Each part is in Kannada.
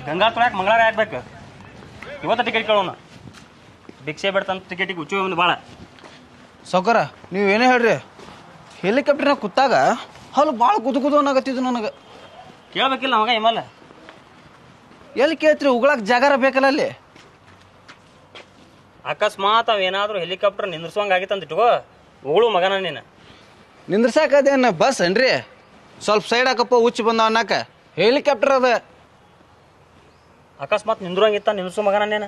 ಗಂಗಾ ತೊಳ್ಯಾಕ ಮಂಗಳಾರ ಆಗ್ಬೇಕು. ಇವತ್ತು ಟಿಕೆಟ್ ಕೇಳೋಣ. ಭಿಕ್ಷೆ ಬಿಡ್ತಂತ ಟಿಕೆಟಿಗೆ ಹುಚ್ಚು ಒಂದು ಭಾಳ. ಸೌಕರ ನೀವು ಏನೇ ಹೇಳ್ರಿ, ಹೆಲಿಕಾಪ್ಟರ್ನಾಗ ಕೂತಾಗ ಅಲ್ಲಿ ಭಾಳ ಕುದು ಅನ್ನಾಗತ್ತಿದ್ದು ನನಗೆ. ಕೇಳ್ಬೇಕಿಲ್ಲ ಮಗ ಇಮಲ್ಲ. ಎಲ್ಲಿ ಕೇಳ್ತ್ರಿ? ಉಗಳಾಕ ಜಾಗಾರ ಬೇಕಲ್ಲ ಅಲ್ಲಿ. ಅಕಸ್ಮಾತ್ ಅವೇನಾದ್ರೂ ಹೆಲಿಕಾಪ್ಟರ್ ನಿಂದ್ರಿಸುವಂಗೆ ಆಗಿತ್ತಂತ ಇಟ್ಕೋ, ಉಗಳು ಮಗನ ನೀನು. ನಿಂದ್ರಸಾಕದೇನು ಬಸ್ ಏನ್ರಿ? ಸ್ವಲ್ಪ ಸೈಡ್ ಹಾಕಪ್ಪ, ಹುಚ್ಚಿ ಬಂದ ಅನ್ನಕ. ಹೆಲಿಕಾಪ್ಟರ್ ಅದ. ಅಕಸ್ಮಾತ್ ನಿಂದ್ರಂಗಿತ್ತ ನಿಂದ್ರಿಸು ಮಗನ ನೀನು.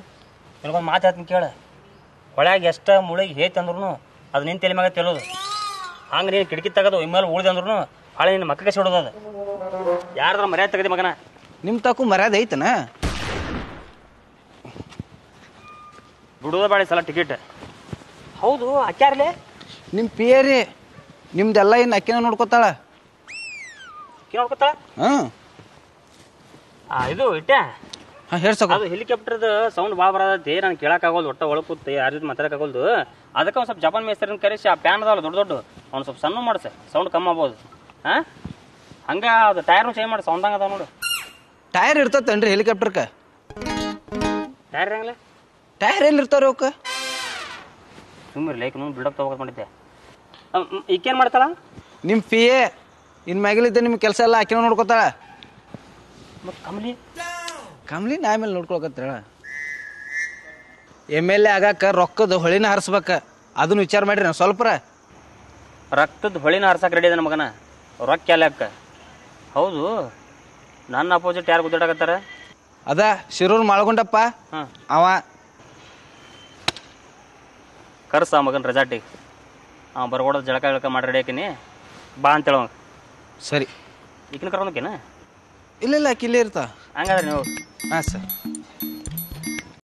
ನಿನಗೊಂದು ಮಾತು ಹೇಳ್ತೀನಿ ಕೇಳ. ಹೊಳ್ಯಾಗ ಎಷ್ಟ ಮುಳಿಗೆ ಹೇತಿ ಅಂದ್ರೂ ಅದು ನಿನ್ನ ತಲೆ ಮ್ಯಾಗ ತೆಲೋದು. ಹಂಗೆ ನೀನು ಕಿಟಕಿ ತೆಗೆದು ಇಮ್ಮೇಲೆ ಉಳಿದೆ ಅಂದ್ರೂ ಹಾಳೆ ನಿನ್ನ ಮಕ್ಕಕ್ಕೆ ಸಿಡೋದು. ಅದು ಯಾರ್ದಾರ ಮರ್ಯಾದೆ ತೆಗದಿ ಮಗನ. ನಿಮ್ಮ ತಾಕು ಮರ್ಯಾದೆ ಐತನ? ಬಿಡೋದ ಬಾಡಿ ಸಲ ಟಿಕೆಟ್. ಹೌದು ಅಕ್ಯಾರ್ಲೆ ನಿಮ್ಮ ಪಿಯರಿ ನಿಮ್ದೆಲ್ಲ ಇನ್ನು ಅಕ್ಕಿನ ನೋಡ್ಕೊತಾಳ. ಅಕ್ಕಿ ನೋಡ್ಕೊತಾಳ? ಹಾಂ ಇದು ಇಟ್ಟೆ. ಹಾಂ ಹೇಳ್ಸಕ. ಅದು ಹೆಲಿಕಾಪ್ಟರ್ದು ಸೌಂಡ್ ಭಾಳ ಬರತೈತಿ. ನಾನು ಕೇಳಕ್ಕಾಗೋದು, ಒಟ್ಟ ಒಳಗೆ ಕೂತು ಯಾರ ಜೊತೆ ಮಾತಾಡಕ್ಕಾಗೋದು. ಅದಕ್ಕೆ ಒಂದು ಸ್ವಲ್ಪ ಜಪಾನ್ ಮೇಸ್ತ್ರಿನ ಕರೆಸಿ ಆ ಪ್ಯಾನ್ ಅದಾವಲ್ಲ ದೊಡ್ಡ ದೊಡ್ಡ ಅವ್ನು ಸ್ವಲ್ಪ ಸಣ್ಣ ಮಾಡಿಸ, ಸೌಂಡ್ ಕಮ್ಮಿ ಆಗ್ಬೋದು. ಹಾಂ ಹಂಗೆ ಅದು ಟೈರ್ನು ಚೇಂಜ್ ಮಾಡಿ ಸೌಂಡ್ ಹಂಗೆ ಅದಾವ ನೋಡು. ಟೈರ್ ಇರ್ತತೇನ್ರಿ ಹೆಲಿಕಾಪ್ಟರ್ಗೆ? ಟೈರ್ ಹೆಂಗಲೆ? ಟೈರ್ ಎಲ್ಲಿ ಇರ್ತಾವ್ರಿ ಅವಕ್ಕೆ? ಸುಮ್ಮನೆ ಲೈಕ್ ನೋಡಿ ಬಿಲ್ಡಪ್ ತೊಗೋದು ಮಾಡಿದ್ದೆ. ಈಕೇನು ಮಾಡ್ತಾಳ? ನಿಮ್ಮ ಪಿ ಎ ಇನ್ನು ಮ್ಯಾಗಲಿದ್ದ ನಿಮ್ಮ ಕೆಲಸ ಎಲ್ಲ ಆಕಿನ ನೋಡ್ಕೊತಾಳ. ಮತ್ತು ಕಮಲಿ ಕಮ್ಲಿನ ಆಮೇಲೆ ನೋಡ್ಕೊಳಕತ್ತಳ. MLA ಆಗಾಕ ರೊಕ್ಕದ ಹೊಳಿನ ಹರಿಸ್ಬೇಕ. ಅದನ್ನ ವಿಚಾರ ಮಾಡಿರಿ ನಾವು ಸ್ವಲ್ಪರ. ರಕ್ತದ ಹೊಳಿನ ಹರ್ಸಕ್ಕೆ ರೆಡಿ ಇದೆ ನನ್ನ ಮಗನ. ರೊಕ್ಕ ಎಲ್ಲಕ್ಕ. ಹೌದು, ನನ್ನ ಅಪೋಸಿಟ್ ಯಾರು ಗುದ್ದಾಡಕತ್ತಾರ? ಅದ ಶಿರೂರ್ ಮಾಳ್ಗೊಂಡಪ್ಪ. ಹಾಂ ಅವ ಕರ್ಸ ಮಗನ ರೆಸಾರ್ಟಿಗೆ. ಬರ್ಕೊಡೋದು ಜಳಕ ಗಿಳಕ ಮಾಡಿ ರೆಡಿ ಹಾಕಿನಿ ಬಾ ಅಂತೇಳ. ಸರಿ. ಈಗಿನ ಕರ್ಕೊಂಡೋಕೇನ? ಇಲ್ಲ ಆಕಿ ಇಲ್ಲೇ ಇರ್ತಾ. ಹಂಗಾದ್ರೆ ನೀವು ಹಾಂ ಸರ್.